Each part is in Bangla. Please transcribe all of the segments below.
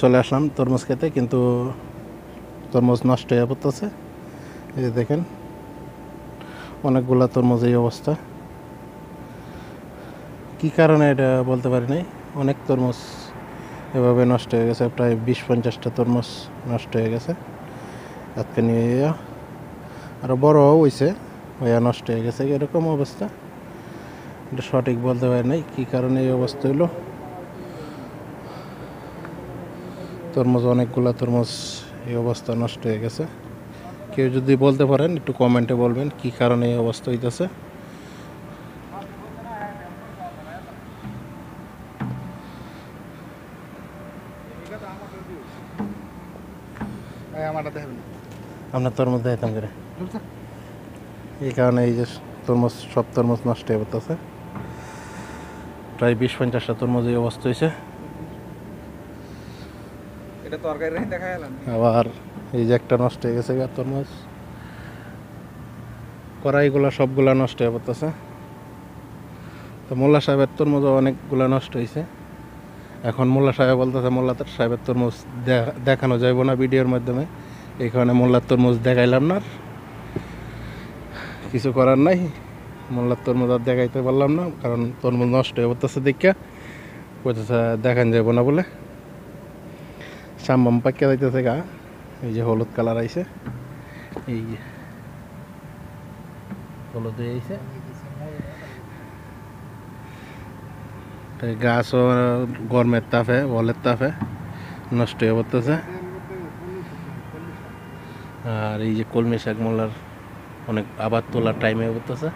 চলে আসলাম তরমুজ খেতে, কিন্তু তরমুজ নষ্ট হয়ে পড়তেছে। এই যে দেখেন অনেকগুলা তরমুজ এই অবস্থা। কি কারণে এটা বলতে পারি নাই। অনেক তরমুজ এভাবে নষ্ট হয়ে গেছে, প্রায় 20-50টা তরমুজ নষ্ট হয়ে গেছে। আজকে নিয়ে আরও বড়ও হয়েছে, হইয়া নষ্ট হয়ে গেছে, এরকম অবস্থা। এটা সঠিক বলতে পারি নাই কী কারণে এই অবস্থা হইলো। তরমুজ অনেকগুলা তরমুজ এই অবস্থা নষ্ট হয়ে গেছে। কেউ যদি বলতে পারেন একটু কমেন্টে বলবেন কী কারণে এই অবস্থা হইতেছে। আপনার তরমুজ দেখাইতাম করে এই কারণে এই যে তরমুজ, সব তরমুজ নষ্ট হয়ে পড়তেছে। প্রায় 20-50টা তরমুজ এই অবস্থা হয়েছে। আবার এই যে একটা নষ্ট হয়ে গেছে তরমুজ। কড়াইগুলা সবগুলা নষ্ট হয়ে পড়তেছে। তো মোল্লা সাহেবের তরমুজ অনেকগুলা নষ্ট হয়েছে। এখন মোল্লা সাহেব বলতেছে মোল্লা সাহেবের তরমুজ দেখানো যাইব না ভিডিওর মাধ্যমে, এই কারণে মোল্লার তরমুজ দেখাইলাম না। কিছু করার নাই, মোল্লার তরমুজ আর দেখাইতে পারলাম না, কারণ তরমুজ নষ্ট হয়ে পড়তেছে দেখা বলতেছে দেখান যাব না বলে। সাম্বাম পাকিয়ে যাইতেছে গা। এই যে হলুদ কালার আইছে, এই যে হলুদ হয়ে আইছে। গাছও গরমের তাপে, বলের তাপে নষ্ট হয়ে পড়তেছে। আর এই যে কলমি শাক মোল্লার অনেক আবার তোলার টাইম হয়ে পড়তেছে।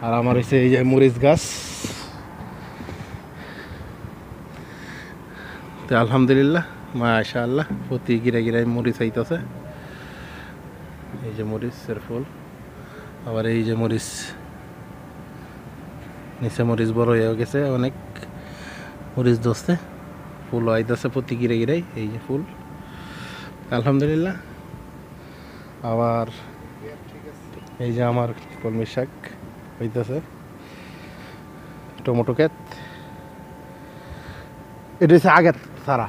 আর আমার হচ্ছে এই যে মরিচ গাছ। তো আলহামদুলিল্লাহ মাশাআল্লাহ প্রতি গিরায় মরিচ হইতেছে। এই যে মরিচের ফুল, আবার এই যে মরিচ নিচে মরিচ বড় হয়ে গেছে, অনেক মরিচ ধরছে, ফুল আইতেছে প্রতি গিরায়। এই যে ফুল আলহামদুলিল্লাহ। আবার এই যে আমার কলমি শাক হইতেছে, টমেটো ক্ষেত। এটা হচ্ছে আগের সারা,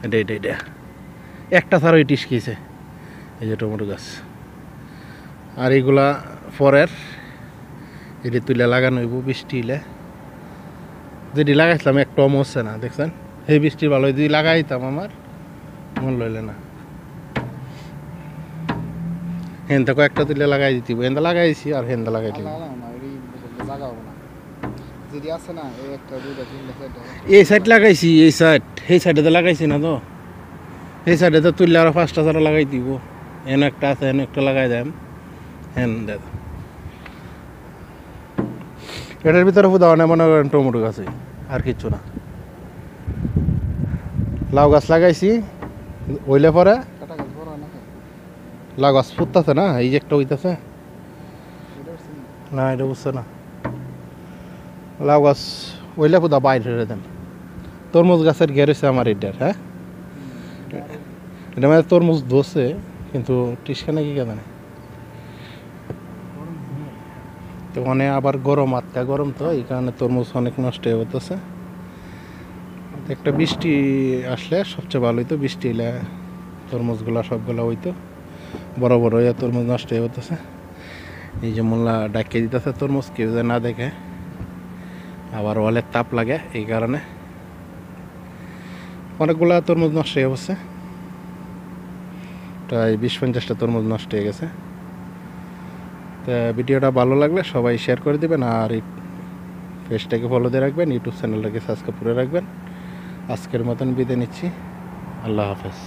এটা একটা সারা ইটিস খেয়েছে। এই যে টমেটো গাছ, আর এইগুলা পরের এটি তুলে লাগানো হইব বৃষ্টি হইলে। যেটি লাগাইছিলাম একটা মরছে না, দেখছেন? এই বৃষ্টি ভালো যদি লাগাইতাম আমার মন লইলে না। হেন্দা কয়েকটা তুলে লাগাই দিতে, হেন্দা লাগাইছি আর হেন্দা লাগাই দিব। এই সাইড লাগাইছি, এই সাইডে তো লাগাইছি না তো। এই সাইডে তো তুললে আরো 5টা চারা লাগাই দিব। এন একটা আছে, এন একটা লাগাই দেন। হ্যাঁ দেখ, এটার ভিতরে ফুদাওয়া মনে করেন টমেটো গাছে, আর কিচ্ছু না। লাউ গাছ লাগাইছি, ওইলে পরে লাউ গাছ ফুটতেছে না, এই যে একটা হইতেছে না, এটা বুঝছে না। লাউ গাছ ওইলে ফুদা বাইরে দেন। তরমুজ গাছের ঘের হয়েছে আমার এটার। হ্যাঁ, এটা মানে তরমুজ ধরছে, কিন্তু টিসখানে কি কেন তো অনেক আবার গরম, আটকা গরম, তো এই কারণে তরমুজ অনেক নষ্ট হয়ে যেতেছে। একটা বৃষ্টি আসলে সবচেয়ে ভালো হইতো, বৃষ্টি এলে তরমুজগুলা সবগুলা হইতো, বড় বড় হইয়া তরমুজ নষ্ট হয়ে যেতেছে। এই যে মোল্লা ডাকিয়ে দিতেছে তরমুজ, কেউ যে না দেখে। আবার ওয়ালের তাপ লাগে, এই কারণে অনেকগুলা তরমুজ নষ্ট হয়ে গেছে। প্রায় 20-50টা তরমুজ নষ্ট হয়ে গেছে। তো ভিডিওটা ভালো লাগলে সবাই শেয়ার করে দেবেন, আর এই পেজটাকে ফলো দিয়ে রাখবেন, ইউটিউব চ্যানেলটাকে সাবস্ক্রাইব করে রাখবেন। আজকের মতন বিদায় নিচ্ছি, আল্লাহ হাফেজ।